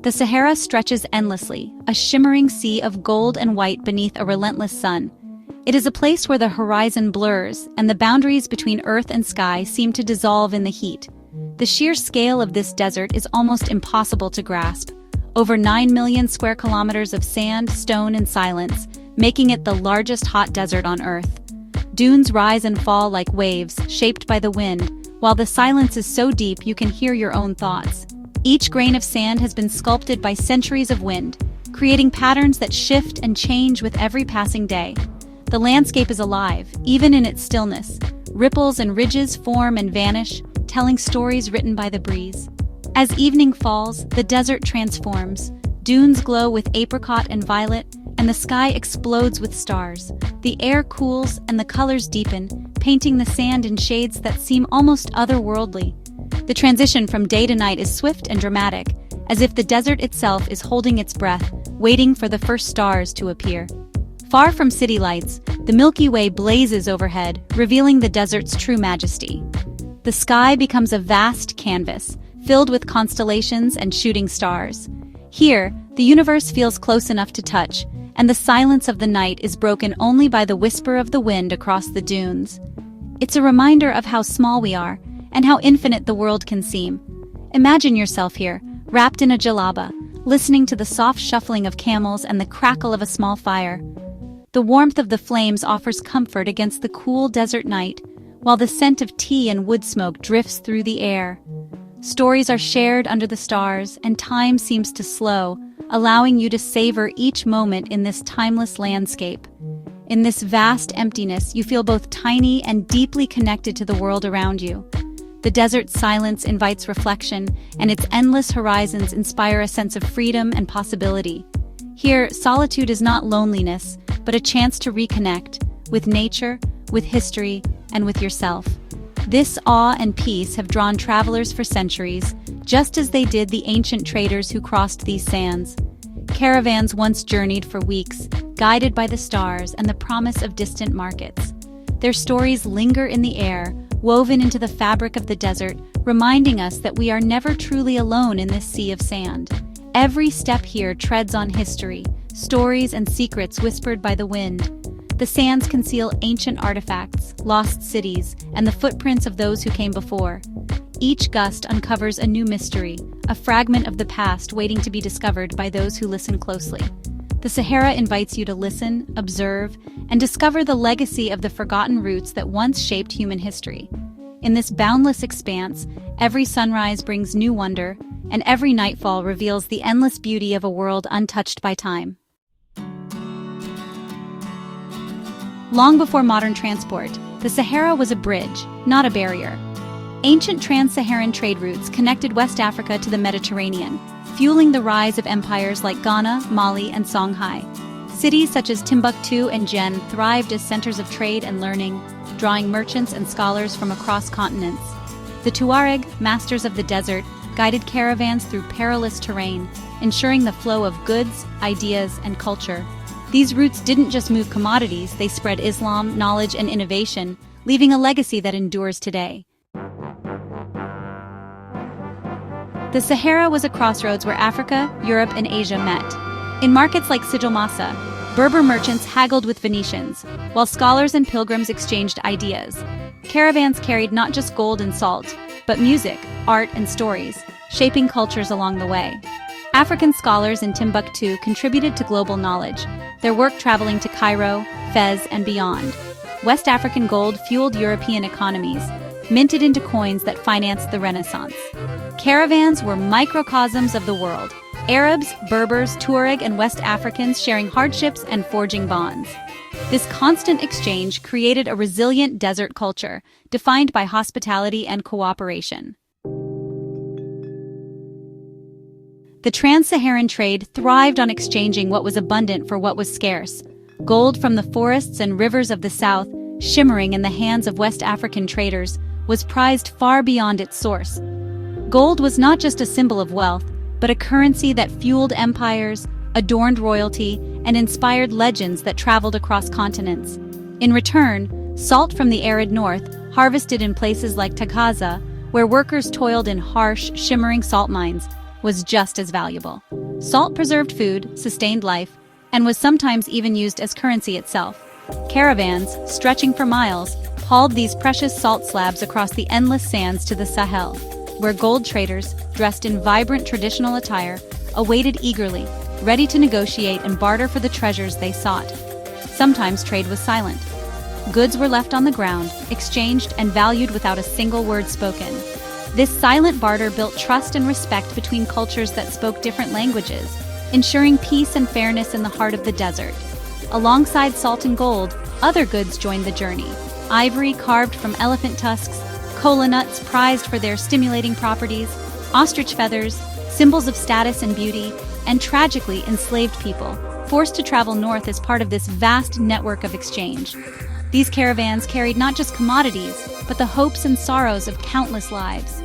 The Sahara stretches endlessly, a shimmering sea of gold and white beneath a relentless sun. It is a place where the horizon blurs, and the boundaries between earth and sky seem to dissolve in the heat. The sheer scale of this desert is almost impossible to grasp. Over 9 million square kilometers of sand, stone, and silence, making it the largest hot desert on Earth. Dunes rise and fall like waves, shaped by the wind, while the silence is so deep you can hear your own thoughts. Each grain of sand has been sculpted by centuries of wind, creating patterns that shift and change with every passing day. The landscape is alive, even in its stillness. Ripples and ridges form and vanish, telling stories written by the breeze. As evening falls, the desert transforms. Dunes glow with apricot and violet, and the sky explodes with stars. The air cools and the colors deepen, painting the sand in shades that seem almost otherworldly. The transition from day to night is swift and dramatic, as if the desert itself is holding its breath, waiting for the first stars to appear. Far from city lights, the Milky Way blazes overhead, revealing the desert's true majesty. The sky becomes a vast canvas, filled with constellations and shooting stars. Here, the universe feels close enough to touch, and the silence of the night is broken only by the whisper of the wind across the dunes. It's a reminder of how small we are, and how infinite the world can seem. Imagine yourself here, wrapped in a jalaba, listening to the soft shuffling of camels and the crackle of a small fire. The warmth of the flames offers comfort against the cool desert night, while the scent of tea and wood smoke drifts through the air. Stories are shared under the stars, and time seems to slow, allowing you to savor each moment in this timeless landscape. In this vast emptiness, you feel both tiny and deeply connected to the world around you. The desert's silence invites reflection, and its endless horizons inspire a sense of freedom and possibility. Here, solitude is not loneliness, but a chance to reconnect with nature, with history, and with yourself. This awe and peace have drawn travelers for centuries, just as they did the ancient traders who crossed these sands. Caravans once journeyed for weeks, guided by the stars and the promise of distant markets. Their stories linger in the air, woven into the fabric of the desert, reminding us that we are never truly alone in this sea of sand. Every step here treads on history, stories and secrets whispered by the wind. The sands conceal ancient artifacts, lost cities, and the footprints of those who came before. Each gust uncovers a new mystery, a fragment of the past waiting to be discovered by those who listen closely. The Sahara invites you to listen, observe, and discover the legacy of the forgotten roots that once shaped human history. In this boundless expanse, every sunrise brings new wonder, and every nightfall reveals the endless beauty of a world untouched by time. Long before modern transport, the Sahara was a bridge, not a barrier. Ancient trans-Saharan trade routes connected West Africa to the Mediterranean, fueling the rise of empires like Ghana, Mali, and Songhai. Cities such as Timbuktu and Jen thrived as centers of trade and learning, drawing merchants and scholars from across continents. The Tuareg, masters of the desert, guided caravans through perilous terrain, ensuring the flow of goods, ideas, and culture. These routes didn't just move commodities, they spread Islam, knowledge, and innovation, leaving a legacy that endures today. The Sahara was a crossroads where Africa, Europe, and Asia met. In markets like Sijil Massa, Berber merchants haggled with Venetians, while scholars and pilgrims exchanged ideas. Caravans carried not just gold and salt, but music, art, and stories, shaping cultures along the way. African scholars in Timbuktu contributed to global knowledge, their work traveling to Cairo, Fez, and beyond. West African gold fueled European economies, minted into coins that financed the Renaissance. Caravans were microcosms of the world, Arabs, Berbers, Tuareg, and West Africans sharing hardships and forging bonds. This constant exchange created a resilient desert culture, defined by hospitality and cooperation. The trans-Saharan trade thrived on exchanging what was abundant for what was scarce. Gold from the forests and rivers of the south, shimmering in the hands of West African traders, was prized far beyond its source. Gold was not just a symbol of wealth, but a currency that fueled empires, adorned royalty, and inspired legends that traveled across continents. In return, salt from the arid north, harvested in places like Tagaza, where workers toiled in harsh, shimmering salt mines, was just as valuable. Salt preserved food, sustained life, and was sometimes even used as currency itself. Caravans, stretching for miles, hauled these precious salt slabs across the endless sands to the Sahel, where gold traders, dressed in vibrant traditional attire, awaited eagerly, ready to negotiate and barter for the treasures they sought. Sometimes trade was silent. Goods were left on the ground, exchanged and valued without a single word spoken. This silent barter built trust and respect between cultures that spoke different languages, ensuring peace and fairness in the heart of the desert. Alongside salt and gold, other goods joined the journey. Ivory carved from elephant tusks, cola nuts prized for their stimulating properties, ostrich feathers, symbols of status and beauty, and tragically enslaved people, forced to travel north as part of this vast network of exchange. These caravans carried not just commodities, but the hopes and sorrows of countless lives.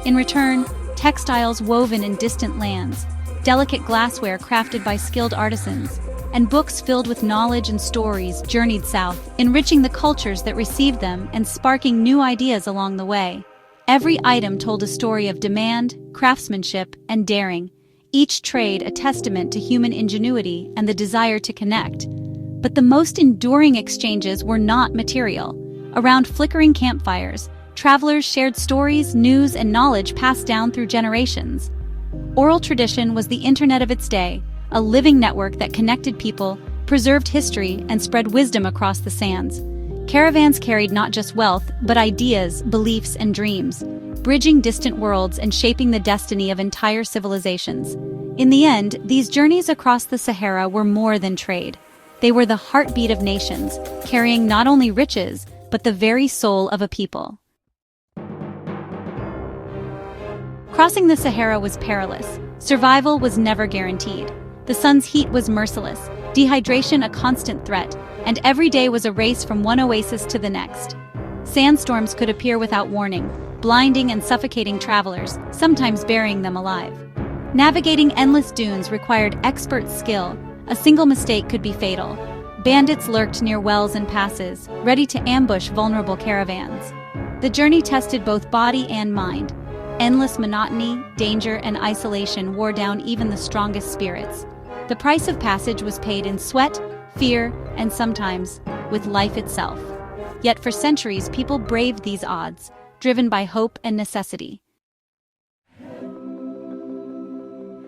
In return, textiles woven in distant lands, delicate glassware crafted by skilled artisans, and books filled with knowledge and stories journeyed south, enriching the cultures that received them and sparking new ideas along the way. Every item told a story of demand, craftsmanship, and daring, each trade a testament to human ingenuity and the desire to connect. But the most enduring exchanges were not material. Around flickering campfires, travelers shared stories, news, and knowledge passed down through generations. Oral tradition was the internet of its day, a living network that connected people, preserved history, and spread wisdom across the sands. Caravans carried not just wealth, but ideas, beliefs, and dreams, bridging distant worlds and shaping the destiny of entire civilizations. In the end, these journeys across the Sahara were more than trade. They were the heartbeat of nations, carrying not only riches, but the very soul of a people. Crossing the Sahara was perilous. Survival was never guaranteed. The sun's heat was merciless, dehydration a constant threat, and every day was a race from one oasis to the next. Sandstorms could appear without warning, blinding and suffocating travelers, sometimes burying them alive. Navigating endless dunes required expert skill. A single mistake could be fatal. Bandits lurked near wells and passes, ready to ambush vulnerable caravans. The journey tested both body and mind. Endless monotony, danger, and isolation wore down even the strongest spirits. The price of passage was paid in sweat, fear, and sometimes with life itself. Yet for centuries, people braved these odds, driven by hope and necessity.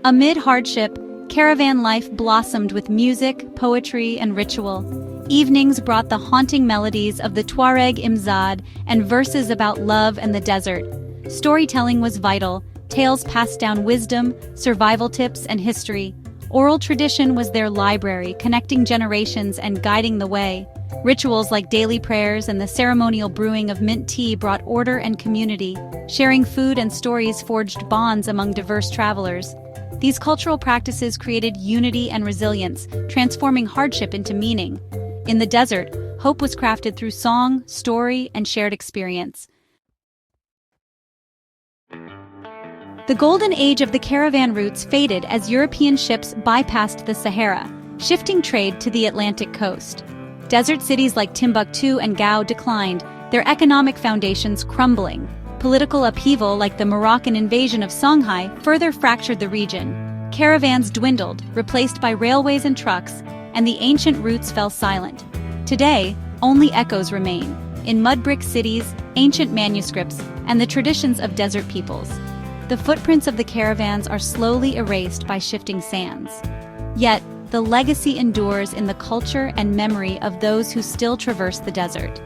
Amid hardship, caravan life blossomed with music, poetry, and ritual. Evenings brought the haunting melodies of the Tuareg Imzad and verses about love and the desert. Storytelling was vital, tales passed down wisdom, survival tips, and history. Oral tradition was their library, connecting generations and guiding the way. Rituals like daily prayers and the ceremonial brewing of mint tea brought order and community. Sharing food and stories forged bonds among diverse travelers. These cultural practices created unity and resilience, transforming hardship into meaning. In the desert, hope was crafted through song, story, and shared experience. The golden age of the caravan routes faded as European ships bypassed the Sahara, shifting trade to the Atlantic coast. Desert cities like Timbuktu and Gao declined, their economic foundations crumbling. Political upheaval like the Moroccan invasion of Songhai further fractured the region. Caravans dwindled, replaced by railways and trucks, and the ancient routes fell silent. Today, only echoes remain, in mud-brick cities, ancient manuscripts, and the traditions of desert peoples. The footprints of the caravans are slowly erased by shifting sands. Yet, the legacy endures in the culture and memory of those who still traverse the desert.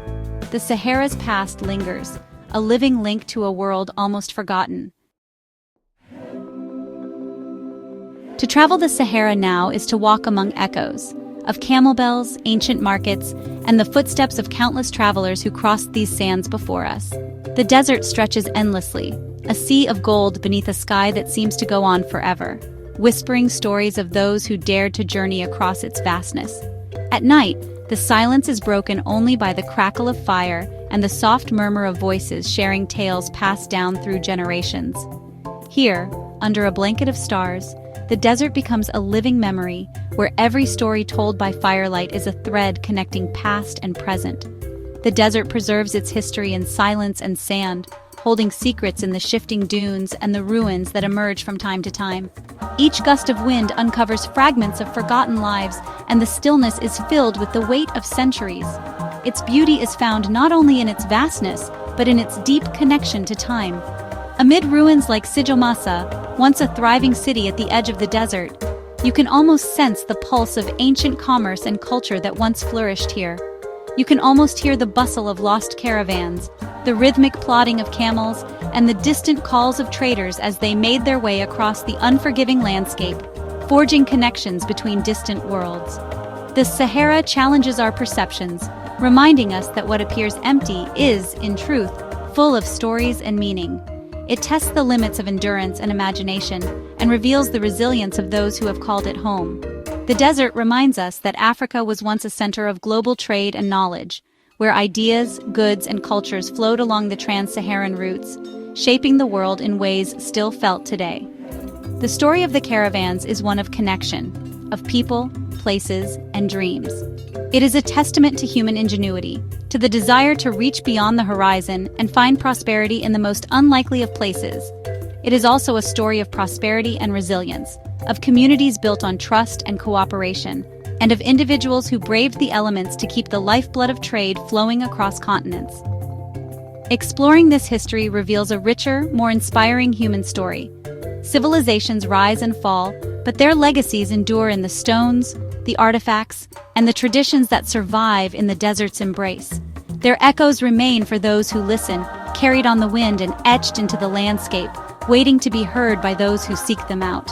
The Sahara's past lingers, a living link to a world almost forgotten. To travel the Sahara now is to walk among echoes of camel bells, ancient markets, and the footsteps of countless travelers who crossed these sands before us. The desert stretches endlessly, a sea of gold beneath a sky that seems to go on forever, whispering stories of those who dared to journey across its vastness. At night, the silence is broken only by the crackle of fire and the soft murmur of voices sharing tales passed down through generations. Here, under a blanket of stars, the desert becomes a living memory where every story told by firelight is a thread connecting past and present. The desert preserves its history in silence and sand, holding secrets in the shifting dunes and the ruins that emerge from time to time. Each gust of wind uncovers fragments of forgotten lives, and the stillness is filled with the weight of centuries. Its beauty is found not only in its vastness, but in its deep connection to time. Amid ruins like Sijomasa, once a thriving city at the edge of the desert, you can almost sense the pulse of ancient commerce and culture that once flourished here. You can almost hear the bustle of lost caravans, the rhythmic plodding of camels, and the distant calls of traders as they made their way across the unforgiving landscape, forging connections between distant worlds. The Sahara challenges our perceptions, reminding us that what appears empty is, in truth, full of stories and meaning. It tests the limits of endurance and imagination, and reveals the resilience of those who have called it home. The desert reminds us that Africa was once a center of global trade and knowledge, where ideas, goods, and cultures flowed along the trans-Saharan routes, shaping the world in ways still felt today. The story of the caravans is one of connection, of people, places, and dreams. It is a testament to human ingenuity, to the desire to reach beyond the horizon and find prosperity in the most unlikely of places. It is also a story of prosperity and resilience, of communities built on trust and cooperation, and of individuals who braved the elements to keep the lifeblood of trade flowing across continents. Exploring this history reveals a richer, more inspiring human story. Civilizations rise and fall, but their legacies endure in the stones, the artifacts, and the traditions that survive in the desert's embrace. Their echoes remain for those who listen, carried on the wind and etched into the landscape, waiting to be heard by those who seek them out.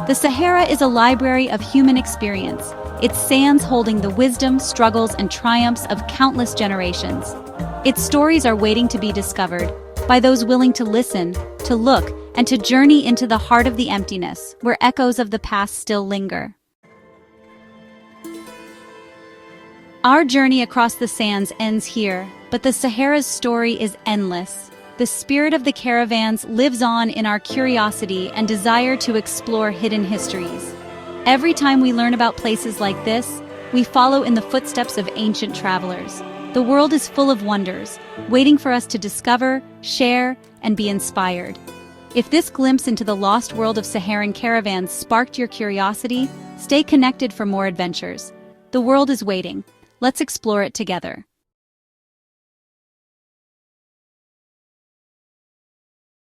The Sahara is a library of human experience, its sands holding the wisdom, struggles, and triumphs of countless generations. Its stories are waiting to be discovered by those willing to listen, to look, and to journey into the heart of the emptiness, where echoes of the past still linger. Our journey across the sands ends here, but the Sahara's story is endless. The spirit of the caravans lives on in our curiosity and desire to explore hidden histories. Every time we learn about places like this, we follow in the footsteps of ancient travelers. The world is full of wonders, waiting for us to discover, share, and be inspired. If this glimpse into the lost world of Saharan caravans sparked your curiosity, stay connected for more adventures. The world is waiting. Let's explore it together.